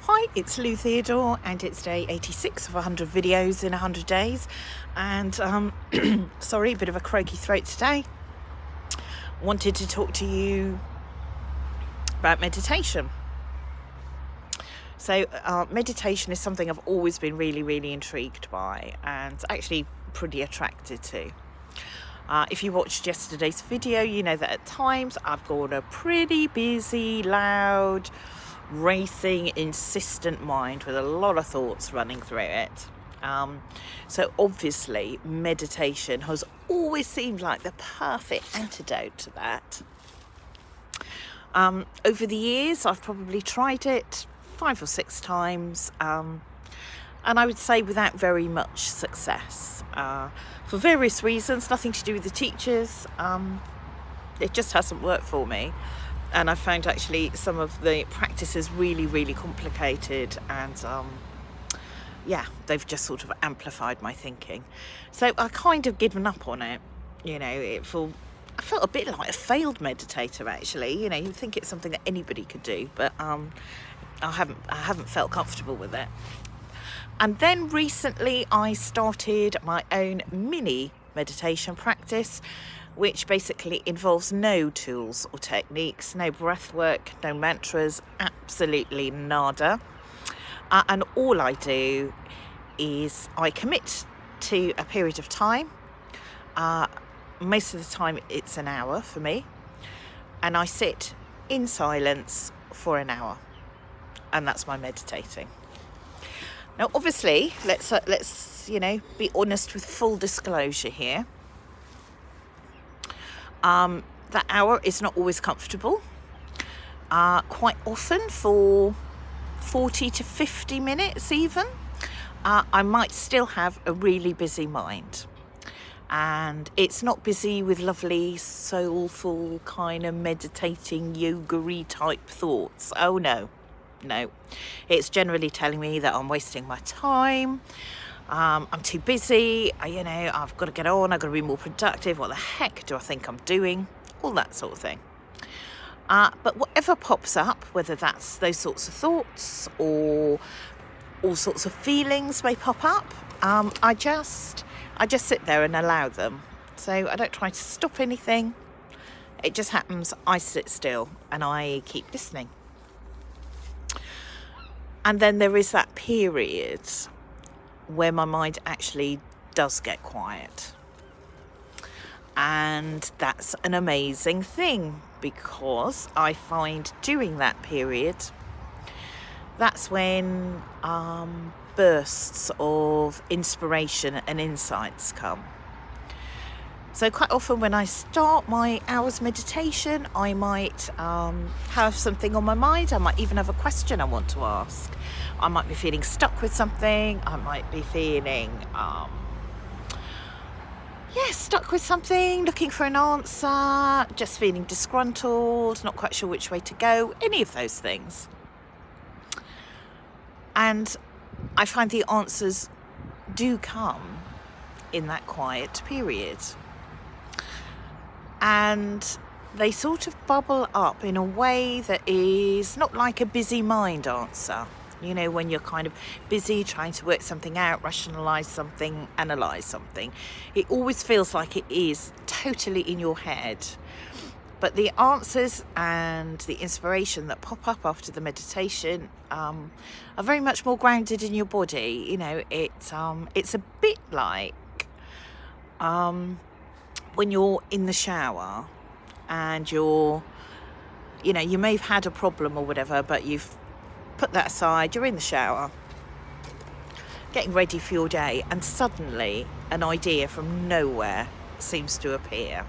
Hi, it's Lou Theodore and it's day 86 of 100 videos in 100 days and sorry, a bit of a croaky throat today. Wanted to talk to you about meditation. So meditation is something I've always been really intrigued by and actually pretty attracted to. If you watched yesterday's video, you know that at times I've got a pretty busy, loud, racing, insistent mind with a lot of thoughts running through it. So obviously meditation has always seemed like the perfect antidote to that. Over the years I've probably tried it 5 or 6 times, and I would say without very much success, for various reasons, nothing to do with the teachers. It just hasn't worked for me. And I found actually some of the practices really complicated, and they've just sort of amplified my thinking. So I kind of given up on it. You know, I felt a bit like a failed meditator actually. You know, you'd think it's something that anybody could do, but I haven't felt comfortable with it. And then recently I started my own mini meditation practice, which basically involves no tools or techniques, no breathwork, no mantras, absolutely nada. And all I do is I commit to a period of time. Most of the time it's an hour for me. And I sit in silence for an hour. And that's my meditating. Now, obviously, let's be honest with full disclosure here. That hour is not always comfortable. Quite often for 40 to 50 minutes even, I might still have a really busy mind. And it's not busy with lovely, soulful, kind of meditating, yoga-y type thoughts. Oh no. It's generally telling me that I'm wasting my time. I'm too busy, I've got to get on, I've got to be more productive. What the heck do I think I'm doing? All that sort of thing. But whatever pops up, whether that's those sorts of thoughts or all sorts of feelings may pop up, I just sit there and allow them. So I don't try to stop anything. It just happens. I sit still and I keep listening. And then there is that period where my mind actually does get quiet. And that's an amazing thing, because I find during that period, that's when bursts of inspiration and insights come. So quite often when I start my hour's meditation, I might have something on my mind. I might even have a question I want to ask. I might be feeling stuck with something. I might be feeling, stuck with something, looking for an answer, just feeling disgruntled, not quite sure which way to go, any of those things. And I find the answers do come in that quiet period. And they sort of bubble up in a way that is not like a busy mind answer. You know, when you're kind of busy trying to work something out, rationalize something, analyze something, it always feels like it is totally in your head. But the answers and the inspiration that pop up after the meditation are very much more grounded in your body. You know, it's a bit like when you're in the shower and you may have had a problem or whatever, but you've put that aside, you're in the shower, getting ready for your day, and suddenly an idea from nowhere seems to appear.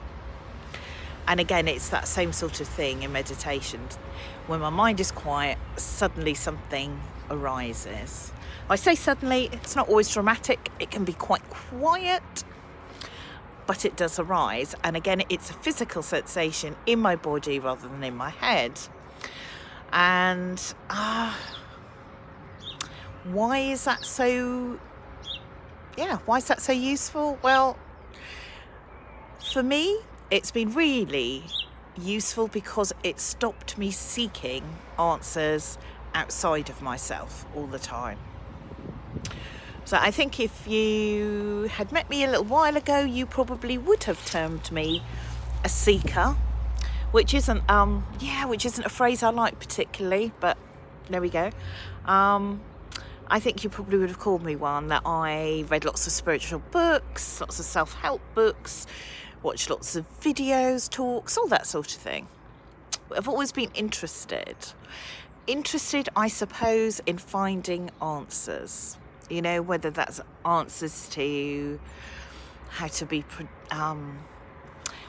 And again, it's that same sort of thing in meditation. When my mind is quiet, suddenly something arises. I say suddenly, it's not always dramatic. It can be quite quiet, but it does arise. And again, it's a physical sensation in my body rather than in my head. And why is that so useful? Well, for me, it's been really useful because it stopped me seeking answers outside of myself all the time. So I think if you had met me a little while ago, you probably would have termed me a seeker, which isn't a phrase I like particularly, but there we go. I think you probably would have called me one, that I read lots of spiritual books, lots of self-help books, watched lots of videos, talks, all that sort of thing. I've always been interested, I suppose, in finding answers. You know, whether that's answers to how to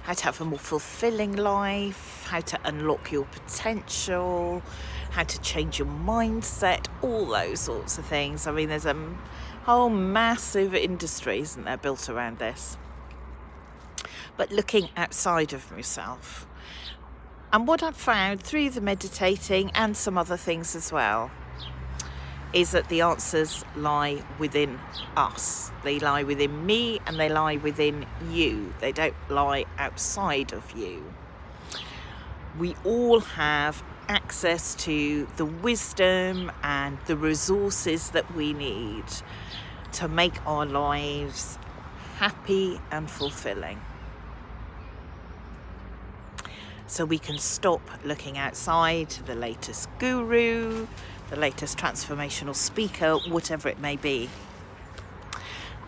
have a more fulfilling life, how to unlock your potential, how to change your mindset, all those sorts of things. I mean, there's a whole massive industry, isn't there, built around this. But looking outside of myself. And what I've found through the meditating and some other things as well is that the answers lie within us. They lie within me and they lie within you. They don't lie outside of you. We all have access to the wisdom and the resources that we need to make our lives happy and fulfilling. So we can stop looking outside the latest guru, the latest transformational speaker, whatever it may be.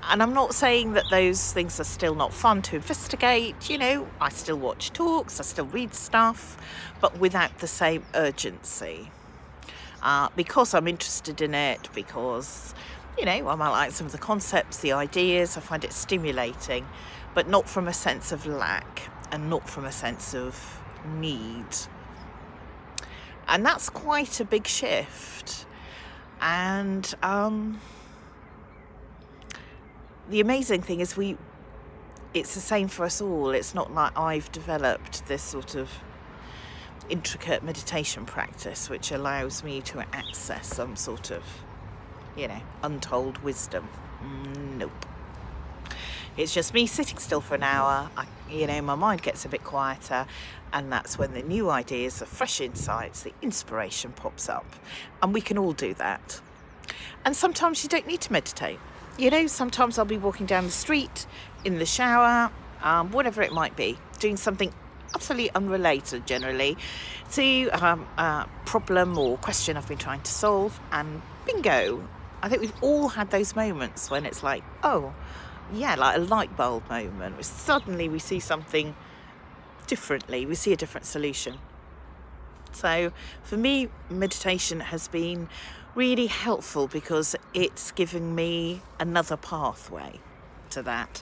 And I'm not saying that those things are still not fun to investigate. You know, I still watch talks, I still read stuff, but without the same urgency. Because I'm interested in it, because, you know, I might like some of the concepts, the ideas, I find it stimulating, but not from a sense of lack and not from a sense of need. And that's quite a big shift. And the amazing thing is it's the same for us all. It's not like I've developed this sort of intricate meditation practice which allows me to access some sort of, you know, untold wisdom. Nope. It's just me sitting still for an hour. My mind gets a bit quieter, and that's when the new ideas, the fresh insights, the inspiration pops up. And we can all do that. And sometimes you don't need to meditate. You know, sometimes I'll be walking down the street, in the shower, whatever it might be, doing something utterly unrelated generally to a problem or question I've been trying to solve, and bingo. I think we've all had those moments when it's like, oh, yeah, like a light bulb moment, where suddenly we see something differently, we see a different solution. So for me, meditation has been really helpful because it's giving me another pathway to that.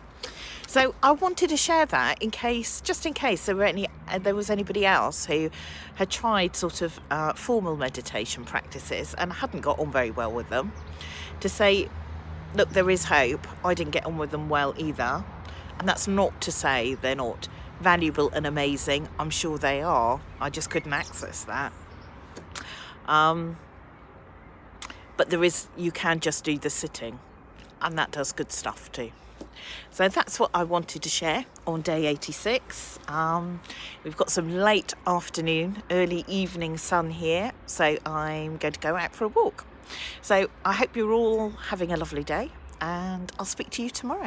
So I wanted to share that just in case there was anybody else who had tried sort of formal meditation practices and hadn't got on very well with them, to say, look, there is hope. I didn't get on with them well either. And that's not to say they're not valuable and amazing. I'm sure they are. I just couldn't access that. But you can just do the sitting, and that does good stuff too. So that's what I wanted to share on day 86. We've got some late afternoon, early evening sun here, so I'm going to go out for a walk. So I hope you're all having a lovely day, and I'll speak to you tomorrow.